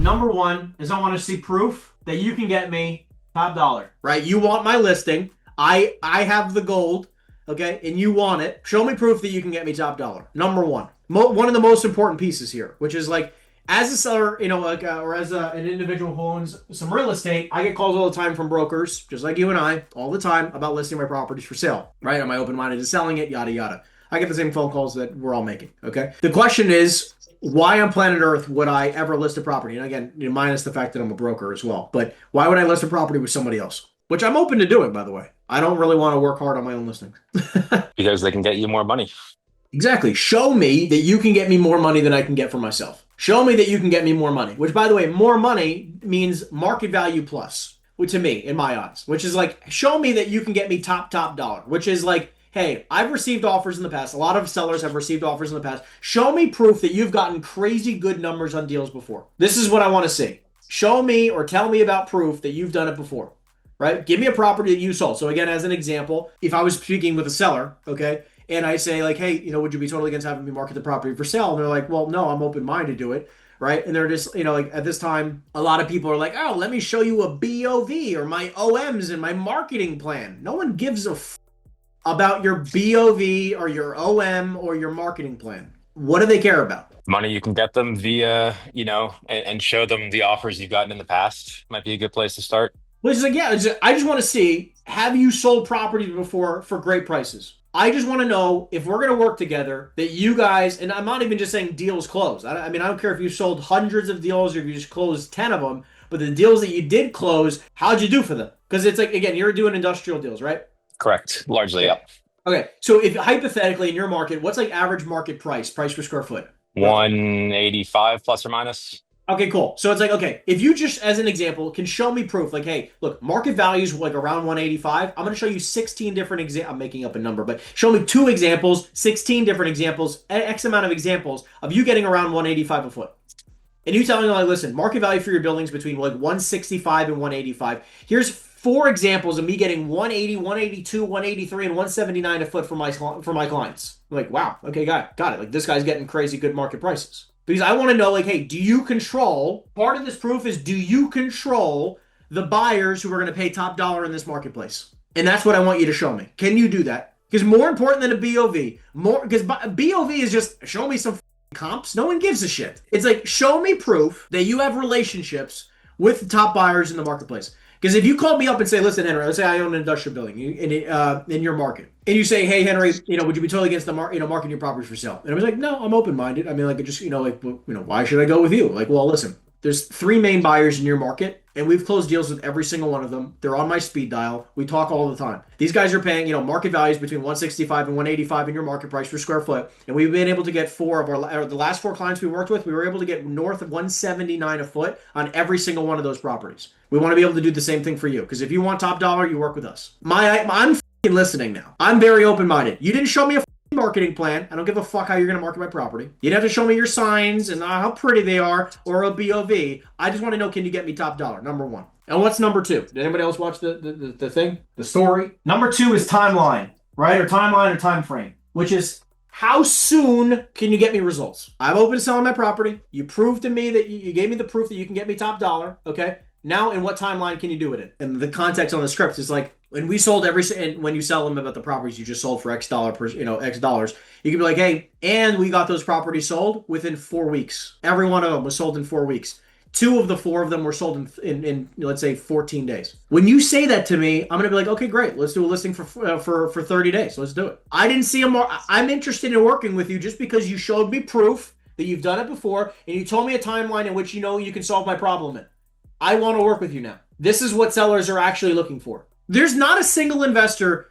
Number one is I want to see proof that you can get me top dollar, right? You want my listing. I have the gold, okay, and you want it. Show me proof that you can get me top dollar. Number one. One of the most important pieces here, which is like, as a seller, or as an individual who owns some real estate, I get calls all the time from brokers, just like you and I, all the time about listing my properties for sale, right? Am I open-minded to selling it? Yada, yada. I get the same phone calls that we're all making, okay? The question is, why on planet Earth would I ever list a property? And again, minus the fact that I'm a broker as well, but why would I list a property with somebody else? Which I'm open to doing, by the way. I don't really want to work hard on my own listings. Because they can get you more money. Exactly. Show me that you can get me more money than I can get for myself. Show me that you can get me more money, which, by the way, more money means market value plus, to me, in my eyes, which is like, show me that you can get me top dollar, which is like, hey, I've received offers in the past. A lot of sellers have received offers in the past. Show me proof that you've gotten crazy good numbers on deals before. This is what I want to see. Show me or tell me about proof that you've done it before, right? Give me a property that you sold. So again, as an example, if I was speaking with a seller, okay, and I say like, hey, would you be totally against having me market the property for sale? And they're like, well, no, I'm open-minded to it, right? And they're just, like at this time, a lot of people are like, oh, let me show you a BOV or my OMs and my marketing plan. No one gives a about your BOV or your OM or your marketing plan. What do they care about? Money you can get them via, and show them the offers you've gotten in the past. Might be a good place to start. Well, it's like, yeah, I just want to see, have you sold properties before for great prices? I just want to know if we're going to work together that you guys, and I'm not even just saying deals closed. I mean, I don't care if you sold hundreds of deals or if you just closed 10 of them, but the deals that you did close, how'd you do for them? Because it's like, again, you're doing industrial deals, right? Correct. Largely, yeah. Okay. So if hypothetically in your market, what's like average market price per square foot? 185 plus or minus. Okay, cool. So it's like, okay, if you just, as an example, can show me proof, like, hey, look, market values like around 185. I'm going to show you 16 different examples. I'm making up a number, but show me 2 examples, 16 different examples, X amount of examples of you getting around 185 a foot. And you telling me, like, listen, market value for your buildings between like 165 and 185. Here's 4 examples of me getting 180, 182, 183, and 179 a foot for my clients. I'm like, wow, okay, got it. Like, this guy's getting crazy good market prices. Because I want to know, like, hey, do you control, part of this proof is, do you control the buyers who are going to pay top dollar in this marketplace? And that's what I want you to show me. Can you do that? Because more important than a BOV, because BOV is just, show me some comps. No one gives a shit. It's like, show me proof that you have relationships with the top buyers in the marketplace. Because if you call me up and say, listen, Henry, let's say I own an industrial building in your market, and you say, hey, Henry, would you be totally against the marketing your properties for sale? And I was like, no, I'm open-minded. I mean, like, just, why should I go with you? Like, well, listen, there's 3 main buyers in your market, and we've closed deals with every single one of them. They're on my speed dial. We talk all the time. These guys are paying, market values between 165 and 185 in your market price per square foot. And we've been able to get 4 of the last 4 clients we worked with, we were able to get north of 179 a foot on every single one of those properties. We want to be able to do the same thing for you. Because if you want top dollar, you work with us. I'm listening now. I'm very open-minded. You didn't show me a marketing plan. I don't give a fuck how you're going to market my property. You don't have to show me your signs and how pretty they are or a BOV. I just want to know, can you get me top dollar? Number 1. And what's number 2? Did anybody else watch the thing? The story? Number 2 is timeline, right? Or timeline or time frame, which is how soon can you get me results? I'm open to selling my property. You proved to me that you gave me the proof that you can get me top dollar. Okay. Now, in what timeline can you do it in? And the context on the script is like, when we sold when you sell them about the properties you just sold for X dollar per, X dollars, you can be like, hey, and we got those properties sold within 4 weeks. Every one of them was sold in 4 weeks. 2 of the 4 of them were sold in let's say 14 days. When you say that to me, I'm going to be like, okay, great. Let's do a listing for 30 days. Let's do it. I didn't see I'm interested in working with you just because you showed me proof that you've done it before and you told me a timeline in which you can solve my problem in. I want to work with you now. This is what sellers are actually looking for. There's not a single investor.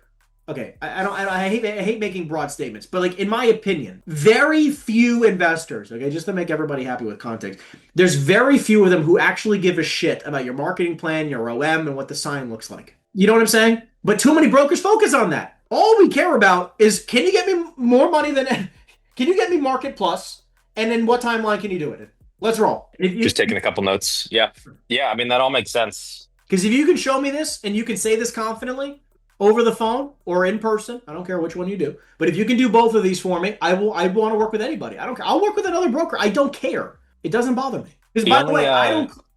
Okay, I hate making broad statements, but like in my opinion, very few investors, okay, just to make everybody happy with context, there's very few of them who actually give a shit about your marketing plan, your OM, and what the sign looks like. You know what I'm saying? But too many brokers focus on that. All we care about is, can you get me more money can you get me market plus, and then what timeline can you do it in? Let's roll. Just taking a couple notes. Yeah. I mean, that all makes sense. Because if you can show me this and you can say this confidently over the phone or in person, I don't care which one you do, but if you can do both of these for me, I want to work with anybody. I don't care. I'll work with another broker. I don't care. It doesn't bother me. Because The by the only way,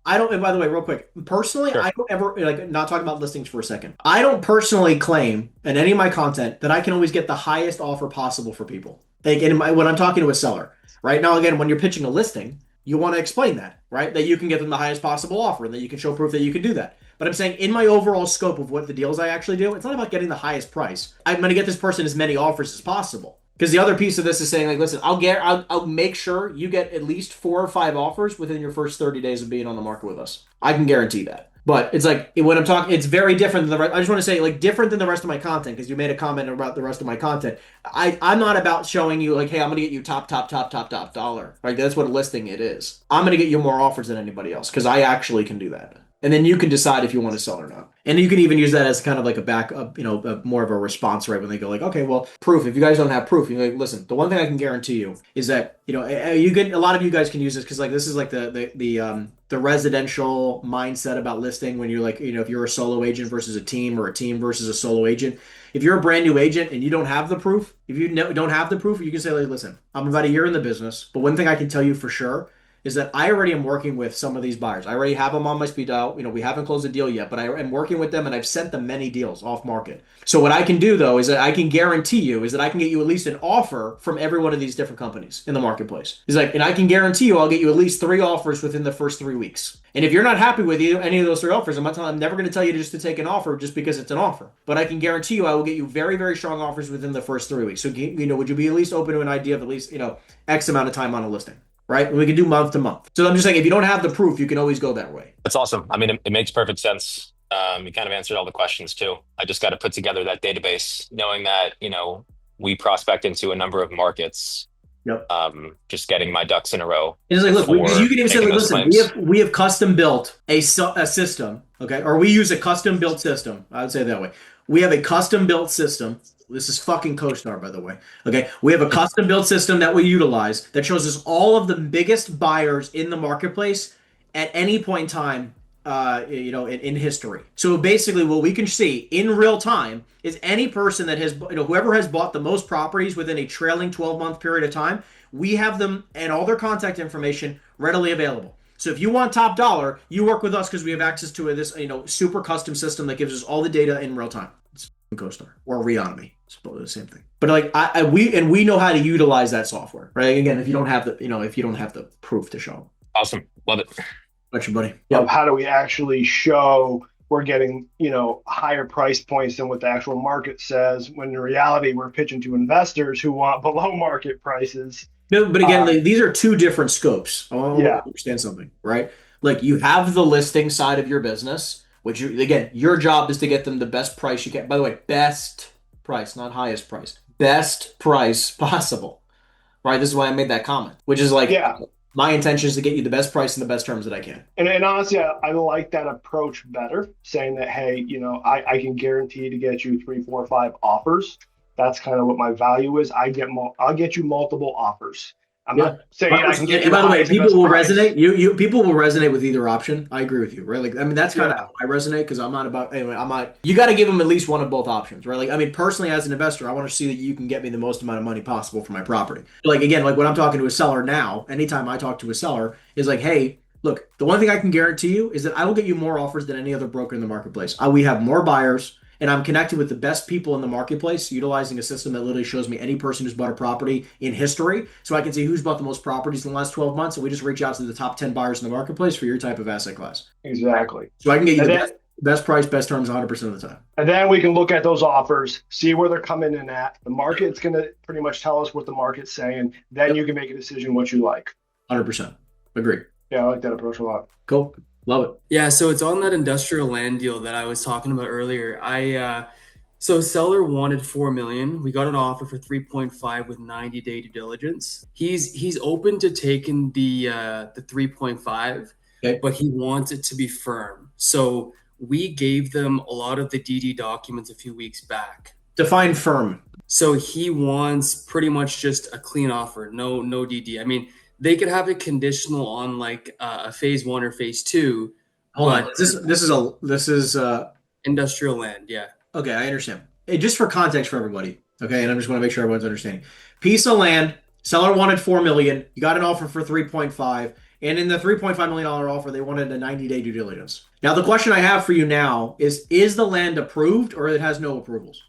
I don't, and by the way, real quick, personally, sure. I don't ever, like, not talking about listings for a second. I don't personally claim in any of my content that I can always get the highest offer possible for people. Like, when I'm talking to a seller, right now, again, when you're pitching a listing, you want to explain that, right? That you can get them the highest possible offer and that you can show proof that you can do that. But I'm saying in my overall scope of what the deals I actually do, it's not about getting the highest price. I'm going to get this person as many offers as possible. Because the other piece of this is saying, like, listen, I'll make sure you get at least 4 or 5 offers within your first 30 days of being on the market with us. I can guarantee that. But it's like when I'm talking, it's very different than the rest. I just want to say, like, different than the rest of my content because you made a comment about the rest of my content. I'm not about showing you like, hey, I'm gonna get you top dollar. Like that's what a listing it is. I'm gonna get you more offers than anybody else because I actually can do that. And then you can decide if you want to sell or not. And you can even use that as kind of like a backup, more of a response, right? When they go like, okay, well, proof. If you guys don't have proof, you're like, listen, the one thing I can guarantee you is that, you get a lot of you guys can use this because like this is like the residential mindset about listing when you're like, if you're a solo agent versus a team or a team versus a solo agent. If you're a brand new agent and you don't have the proof, if you don't have the proof, you can say like, listen, I'm about a year in the business, but one thing I can tell you for sure is that I already am working with some of these buyers. I already have them on my speed dial. We haven't closed a deal yet, but I am working with them and I've sent them many deals off market. So what I can do though is that I can guarantee you is that I can get you at least an offer from every one of these different companies in the marketplace. He's like, and I can guarantee you I'll get you at least 3 offers within the first 3 weeks. And if you're not happy with any of those 3 offers, I'm never going to tell you just to take an offer just because it's an offer. But I can guarantee you I will get you very, very strong offers within the first 3 weeks. So, would you be at least open to an idea of at least, X amount of time on a listing? Right? And we can do month to month. So I'm just saying, if you don't have the proof, you can always go that way. That's awesome. I mean, it makes perfect sense. You kind of answered all the questions too. I just got to put together that database, knowing that, we prospect into a number of markets. Yep. Just getting my ducks in a row It's like, look, because you for can even say, making like, those listen, claims. we have custom built a system, okay, or we use a custom built system. I would say it that way. We have a custom built system. This is fucking CoStar, by the way. Okay, we have a custom built system that we utilize that shows us all of the biggest buyers in the marketplace at any point in time, in history. So basically, what we can see in real time is any person that has, whoever has bought the most properties within a trailing 12-month period of time, we have them and all their contact information readily available. So if you want top dollar, you work with us because we have access to this, super custom system that gives us all the data in real time. It's CoStar or Reonomy. It's the same thing. But like we know how to utilize that software, right? Again, if you don't have the proof to show. Awesome. Love it. Got you, buddy. Of how do we actually show we're getting, higher price points than what the actual market says, when in reality we're pitching to investors who want below market prices. No, but again, these are two different scopes. I want to Yeah. understand something, right? Like you have the listing side of your business, which again, your job is to get them the best price you can. By the way, best price, not highest price, best price possible, right? This is why I made that comment, which is like, Yeah. my intention is to get you the best price and the best terms that I can. And honestly, I like that approach better, saying that, hey, I can guarantee to get you 3, 4, 5 offers. That's kind of what my value is. I'll get you multiple offers. I'm not saying I can get you. And by the way, highest and people best will price. resonate. People will resonate with either option. I agree with you, right? Like, I mean, that's kind of Yeah. how I resonate because I'm not about. Anyway, I'm not. You got to give them at least one of both options, right? Like, I mean, personally, as an investor, I want to see that you can get me the most amount of money possible for my property. Like, again, like when I'm talking to a seller now, anytime I talk to a seller, is like, hey, look, the one thing I can guarantee you is that I will get you more offers than any other broker in the marketplace. We have more buyers. And I'm connected with the best people in the marketplace, utilizing a system that literally shows me any person who's bought a property in history. So I can see who's bought the most properties in the last 12 months. And we just reach out to the top 10 buyers in the marketplace for your type of asset class. Exactly. So I can get you And the then, best price, best terms 100% of the time. and then we can look at those offers, see where they're coming in at. The market's going to pretty much tell us what the market's saying. Then you can make a decision what you like. 100%. Agree. Yeah, I like that approach a lot. Cool. Love it. Yeah, so it's on that industrial land deal that I was talking about earlier. So seller wanted 4 million. We got an offer for 3.5 with 90-day due diligence. He's open to taking the 3.5, Okay. but he wants it to be firm. So we gave them a lot of the DD documents a few weeks back. Define firm. So he wants pretty much just a clean offer, no DD. I mean, they could have it conditional on like a phase 1 or phase 2. Hold on. This is Industrial land, yeah. okay, I understand. Hey, just for context for everybody, okay, and I just want to make sure everyone's understanding. Piece of land, seller wanted 4 million, you got an offer for 3.5. And in the $3.5 million offer, they wanted a 90-day due diligence. Now, the question I have for you now is the land approved or it has no approvals?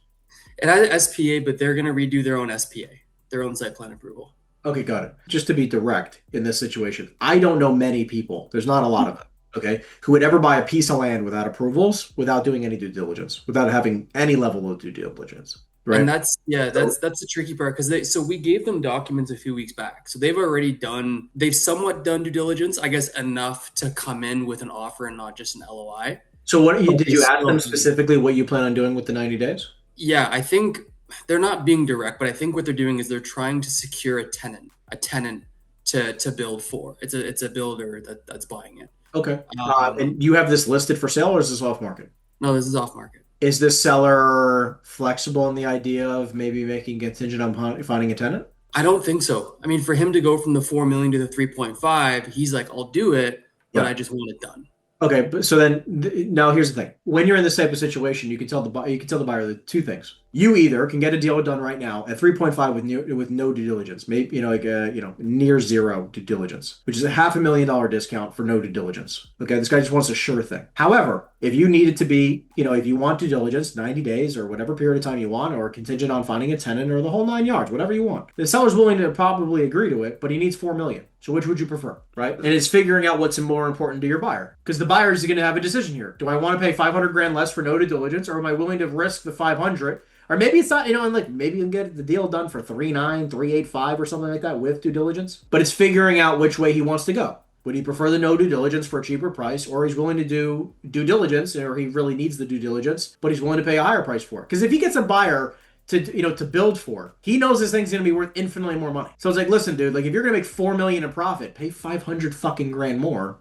It has SPA, but they're going to redo their own SPA, their own site plan approval. Okay, got it. Just to be direct in this situation, I don't know many people, there's not a lot of them, okay, who would ever buy a piece of land without approvals, without doing any due diligence, without having any level of due diligence. Right. And that's the tricky part because we gave them documents a few weeks back. So they've somewhat done due diligence, I guess, enough to come in with an offer and not just an LOI. So did you ask them specifically what you plan on doing with the 90 days? Yeah, I think they're not being direct, but I think what they're doing is they're trying to secure a tenant to build for. It's a builder that's buying it. Okay. And you have this listed for sale or is this off market? No, this is off market. Is this seller flexible in the idea of maybe making contingent on finding a tenant? I don't think so. I mean, for him to go from the 4 million to the 3.5, he's like, I'll do it, but I just want it done. Okay, but so then now here's the thing: when you're in this type of situation, you can tell the buyer the two things. You either can get a deal done right now at 3.5 with no due diligence, maybe near zero due diligence, which is a $500,000 discount for no due diligence. Okay, this guy just wants a sure thing. However, if you need it to be, if you want due diligence, 90 days or whatever period of time you want, or contingent on finding a tenant or the whole 9 yards, whatever you want, the seller's willing to probably agree to it, but he needs $4 million. So which would you prefer, right? And it's figuring out what's more important to your buyer, because the buyer is going to have a decision here. Do I want to pay 500 grand less for no due diligence, or am I willing to risk the 500? Or maybe it's not, and like maybe you can get the deal done for 3.9, 3.85 or something like that with due diligence. But it's figuring out which way he wants to go. Would he prefer the no due diligence for a cheaper price, or he's willing to do due diligence, or he really needs the due diligence, but he's willing to pay a higher price for it? Because if he gets a buyer to build for, he knows this thing's gonna be worth infinitely more money. So it's like, listen, dude, like if you're gonna make $4 million in profit, pay 500 fucking grand more.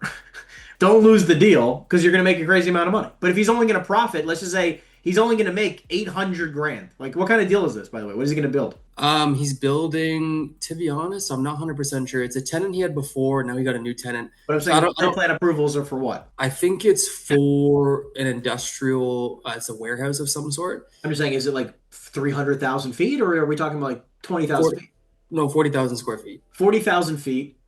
Don't lose the deal because you're gonna make a crazy amount of money. But if he's only gonna profit, let's just say he's only gonna make 800 grand. Like, what kind of deal is this, by the way? What is he gonna build? He's building, to be honest, I'm not 100% sure. It's a tenant he had before. Now he got a new tenant. But I'm saying the plan approvals are for what? I think it's for an industrial, it's a warehouse of some sort. I'm just saying, is it like 300,000 feet, or are we talking about like 20,000 feet? No, 40,000 square feet. 40,000 feet.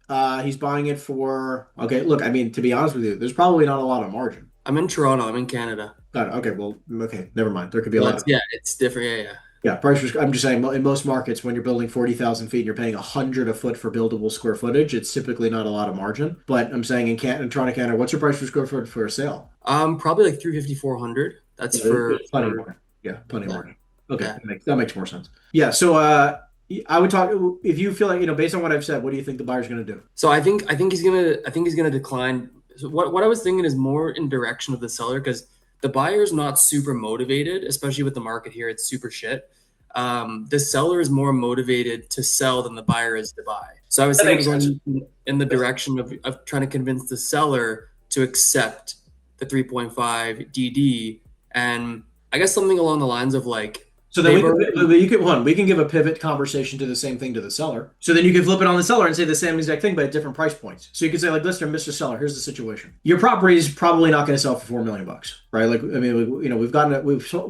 He's buying it for, okay, look, I mean, to be honest with you, there's probably not a lot of margin. I'm in Toronto. I'm in Canada. Got it. Okay, well, okay, never mind. There could be a lot. Yeah, it's different. Yeah. Yeah, price. I'm just saying, in most markets, when you're building 40,000 feet and you're paying 100 a foot for buildable square footage, it's typically not a lot of margin. But I'm saying in Toronto, Canada, what's your price per square foot for a sale? Probably like 350, 400. That's for plenty of margin. Yeah, plenty of margin. Okay, that makes more sense. Yeah, so I would talk, if you feel like, based on what I've said, what do you think the buyer's going to do? So I think he's gonna decline. So what I was thinking is more in direction of the seller, because the buyer's not super motivated, especially with the market here. It's super shit. The seller is more motivated to sell than the buyer is to buy. So I was thinking going in the direction of trying to convince the seller to accept the 3.5 DD, and I guess something along the lines of like, so then we can give a pivot conversation to the same thing to the seller. So then you can flip it on the seller and say the same exact thing, but at different price points. So you can say, like, listen, Mr. Seller, here's the situation. Your property is probably not going to sell for $4 million, right? Like, I mean,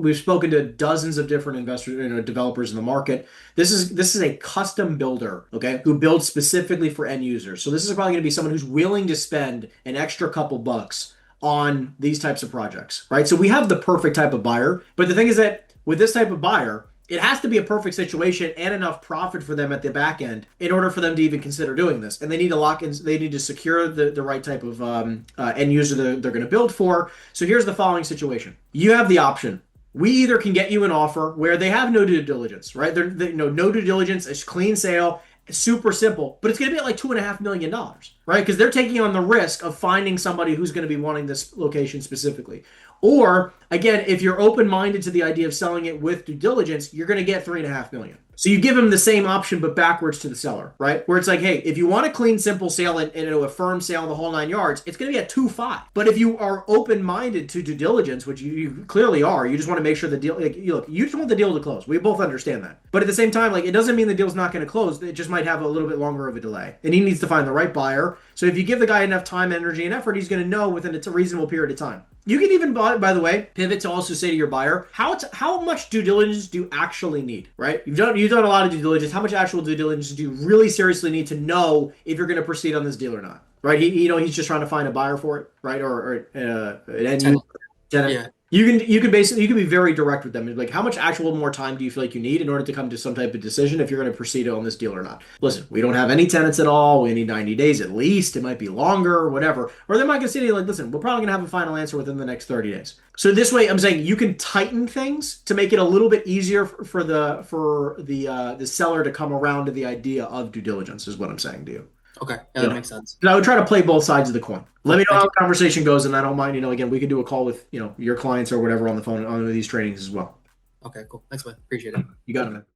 we've spoken to dozens of different investors, developers in the market. This is a custom builder, okay, who builds specifically for end users. So this is probably going to be someone who's willing to spend an extra couple bucks on these types of projects, right? So we have the perfect type of buyer, but the thing is that with this type of buyer, it has to be a perfect situation and enough profit for them at the back end in order for them to even consider doing this. And they need to lock in, they need to secure the right type of end user they're going to build for. So here's the following situation. You have the option. We either can get you an offer where they have no due diligence, right? No due diligence, it's clean sale, it's super simple, but it's going to be at like $2.5 million, right? Because they're taking on the risk of finding somebody who's going to be wanting this location specifically. Or, again, if you're open-minded to the idea of selling it with due diligence, you're going to get $3.5 million. So you give them the same option, but backwards to the seller, right? Where it's like, hey, if you want a clean, simple sale and a firm sale the whole 9 yards, it's going to be at 2.5. But if you are open-minded to due diligence, which you clearly are, you just want to make sure the deal, you just want the deal to close. We both understand that. But at the same time, it doesn't mean the deal's not going to close. It just might have a little bit longer of a delay. And he needs to find the right buyer. So if you give the guy enough time, energy, and effort, he's going to know within a reasonable period of time. You can even, by the way, pivot to also say to your buyer, how much due diligence do you actually need, right? You've done a lot of due diligence. How much actual due diligence do you really seriously need to know if you're going to proceed on this deal or not, right? He's just trying to find a buyer for it, right? Or an end Tenant. tenant. Yeah. You can be very direct with them. Like, how much actual more time do you feel like you need in order to come to some type of decision if you're going to proceed on this deal or not? Listen, we don't have any tenants at all. We need 90 days at least. It might be longer or whatever. Or they might get to like, listen, we're probably going to have a final answer within the next 30 days. So this way, I'm saying you can tighten things to make it a little bit easier for the seller to come around to the idea of due diligence. Is what I'm saying to you. Okay. Yeah, that makes sense. I would try to play both sides of the coin. Let me know Thank how you. the conversation goes, and I don't mind. Again, we can do a call with your clients or whatever on the phone on these trainings as well. Okay, cool. Thanks, man. Appreciate it. You got it, man.